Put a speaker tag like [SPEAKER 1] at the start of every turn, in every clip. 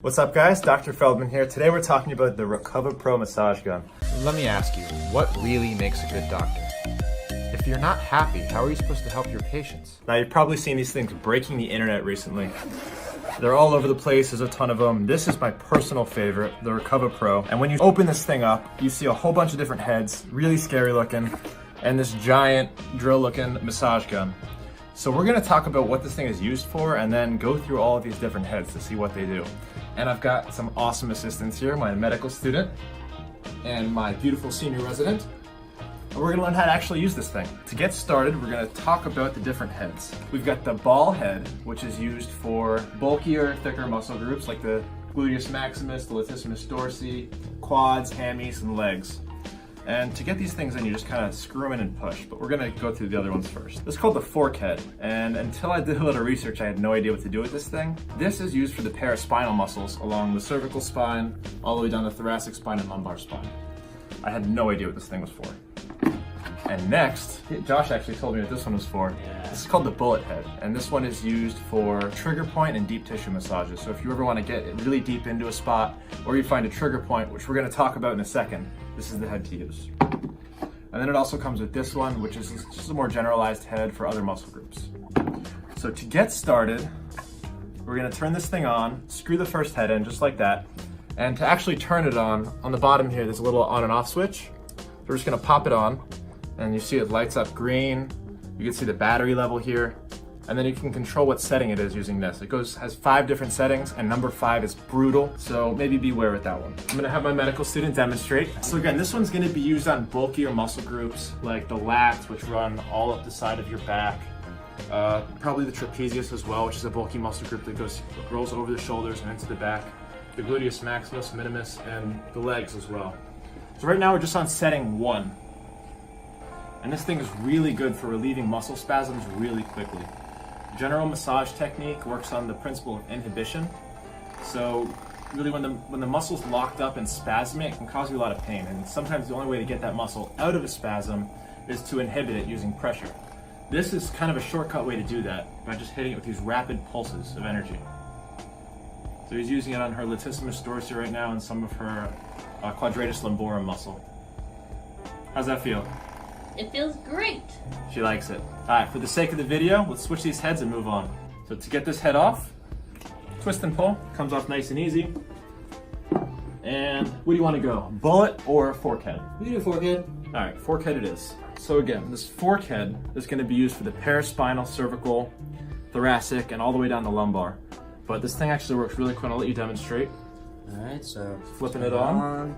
[SPEAKER 1] What's up guys, Dr. Feldman here. Today we're talking about the Recovapro Massage Gun.
[SPEAKER 2] Let me ask you, what really makes a good doctor? If you're not happy, how are you supposed to help your patients?
[SPEAKER 1] Now you've probably seen these things breaking the internet recently. They're all over the place, there's a ton of them. This is my personal favorite, the Recovapro. And when you open this thing up, you see a whole bunch of different heads, really scary looking, and this giant drill looking massage gun. So we're gonna talk about what this thing is used for and then go through all of these different heads to see what they do. And I've got some awesome assistants here, my medical student and my beautiful senior resident. And we're gonna learn how to actually use this thing. To get started, we're gonna talk about the different heads. We've got the ball head, which is used for bulkier, thicker muscle groups like the gluteus maximus, the latissimus dorsi, quads, hammies, and legs. And to get these things in, you just kind of screw them in and push, but we're gonna go through the other ones first. This is called the fork head, and until I did a little research, I had no idea what to do with this thing. This is used for the paraspinal muscles along the cervical spine, all the way down the thoracic spine and lumbar spine. I had no idea what this thing was for. And next, Josh actually told me what this one was for. Yeah. This is called the bullet head, and this one is used for trigger point and deep tissue massages. So if you ever want to get really deep into a spot, or you find a trigger point, which we're going to talk about in a second, this is the head to use. And then it also comes with this one, which is just a more generalized head for other muscle groups. So to get started, we're going to turn this thing on, screw the first head in just like that, and to actually turn it on the bottom here, there's a little on and off switch. So we're just going to pop it on. And you see it lights up green. You can see the battery level here. And then you can control what setting it is using this. It has 5 different settings, and number 5 is brutal, so maybe beware with that one. I'm gonna have my medical student demonstrate. So again, this one's gonna be used on bulkier muscle groups, like the lats, which run all up the side of your back. Probably the trapezius as well, which is a bulky muscle group that rolls over the shoulders and into the back. The gluteus maximus, minimus, and the legs as well. So right now we're just on setting 1. And this thing is really good for relieving muscle spasms really quickly. General massage technique works on the principle of inhibition. So really when the muscle's locked up and spasming, it can cause you a lot of pain. And sometimes the only way to get that muscle out of a spasm is to inhibit it using pressure. This is kind of a shortcut way to do that by just hitting it with these rapid pulses of energy. So he's using it on her latissimus dorsi right now and some of her quadratus lumborum muscle. How's that feel?
[SPEAKER 3] It feels great.
[SPEAKER 1] She likes it. All right, for the sake of the video, let's switch these heads and move on. So to get this head off, twist and pull, comes off nice and easy. And where do you want to go? Bullet or fork head?
[SPEAKER 4] We do fork head.
[SPEAKER 1] All right, fork head it is. So again, this fork head is going to be used for the paraspinal, cervical, thoracic, and all the way down the lumbar. But this thing actually works really quick. I'll let you demonstrate.
[SPEAKER 4] All right, so
[SPEAKER 1] Flipping it on.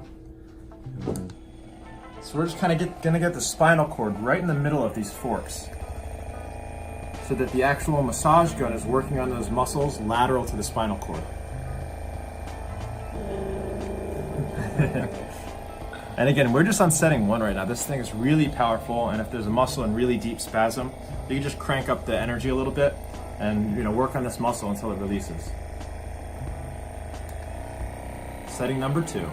[SPEAKER 1] So we're just kind of gonna get the spinal cord right in the middle of these forks so that the actual massage gun is working on those muscles lateral to the spinal cord. And again, we're just on setting 1 right now. This thing is really powerful, and if there's a muscle in really deep spasm, you can just crank up the energy a little bit and work on this muscle until it releases. Setting number 2.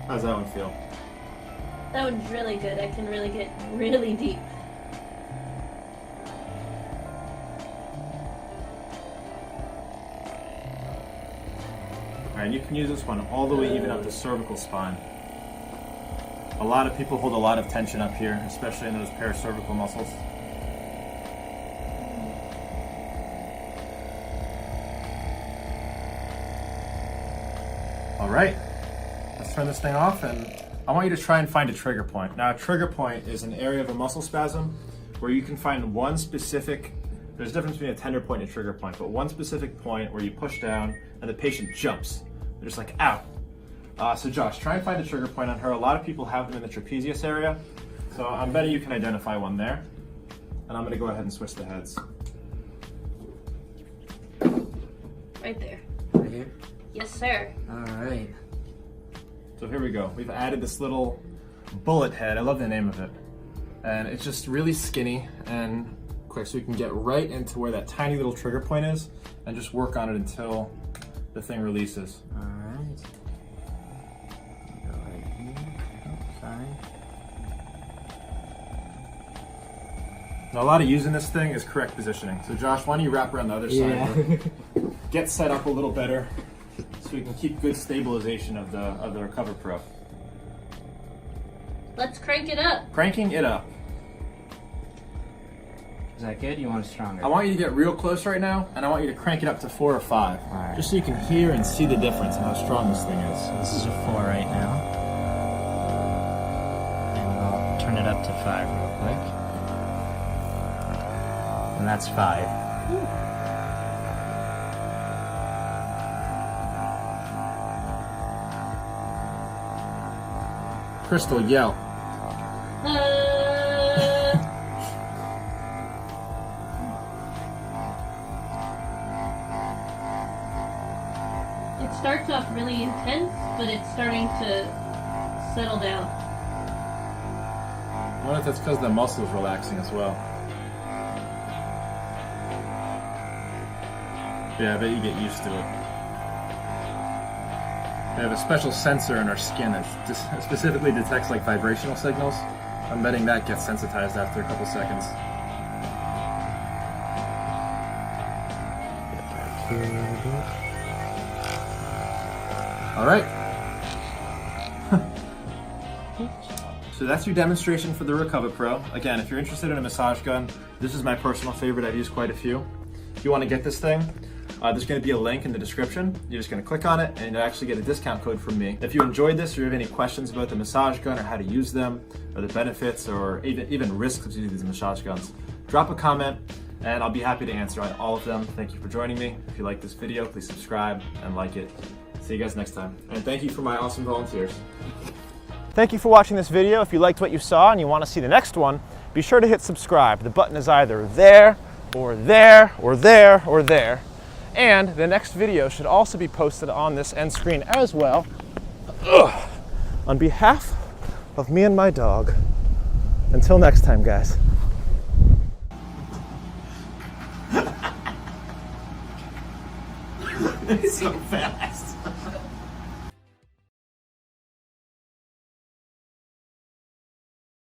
[SPEAKER 1] How's that one feel?
[SPEAKER 3] That one's really good. I can really get really deep.
[SPEAKER 1] All right, you can use this one all the way even up the cervical spine. A lot of people hold a lot of tension up here, especially in those paracervical muscles. All right, let's turn this thing off, and I want you to try and find a trigger point. Now, a trigger point is an area of a muscle spasm where you can find one specific, there's a difference between a tender point and a trigger point, but one specific point where you push down and the patient jumps. They're just like, ow. So Josh, try and find a trigger point on her. A lot of people have them in the trapezius area, so I'm betting you can identify one there. And I'm gonna go ahead and switch the heads.
[SPEAKER 3] Right there.
[SPEAKER 4] Right here.
[SPEAKER 3] Yes, sir.
[SPEAKER 4] All right.
[SPEAKER 1] So here we go. We've added this little bullet head. I love the name of it. And it's just really skinny and quick so we can get right into where that tiny little trigger point is and just work on it until the thing releases.
[SPEAKER 4] Alright. Go right here. Oh, sorry.
[SPEAKER 1] Now, a lot of using this thing is correct positioning. So Josh, why don't you wrap around the other side? Get set up a little better so we can keep good stabilization of the Recovapro.
[SPEAKER 3] Let's crank it up.
[SPEAKER 1] Cranking it up.
[SPEAKER 4] Is that good? You want it stronger?
[SPEAKER 1] I want you to get real close right now, and I want you to crank it up to 4 or 5.
[SPEAKER 4] Alright.
[SPEAKER 1] Just so you can hear and see the difference in how strong this thing is.
[SPEAKER 4] So this is a 4 right now. And I'll turn it up to 5 real quick. And that's 5.
[SPEAKER 1] Crystal, yell.
[SPEAKER 3] It starts off really intense, but it's starting to settle down.
[SPEAKER 1] I wonder if that's because the muscle's relaxing as well. Yeah, I bet you get used to it. We have a special sensor in our skin that specifically detects like vibrational signals. I'm betting that gets sensitized after a couple seconds. All right. So that's your demonstration for the Recovapro. Again, if you're interested in a massage gun, this is my personal favorite. I've used quite a few. If you want to get this thing, there's going to be a link in the description. You're just going to click on it and you'll actually get a discount code from me. If you enjoyed this or you have any questions about the massage gun or how to use them or the benefits or even risks of using these massage guns, drop a comment and I'll be happy to answer all of them. Thank you for joining me. If you like this video, please subscribe and like it. See you guys next time. And thank you for my awesome volunteers. Thank you for watching this video. If you liked what you saw and you want to see the next one, be sure to hit subscribe. The button is either there or there or there or there. And the next video should also be posted on this end screen as well. Ugh. On behalf of me and my dog. Until next time, guys. It's so fast.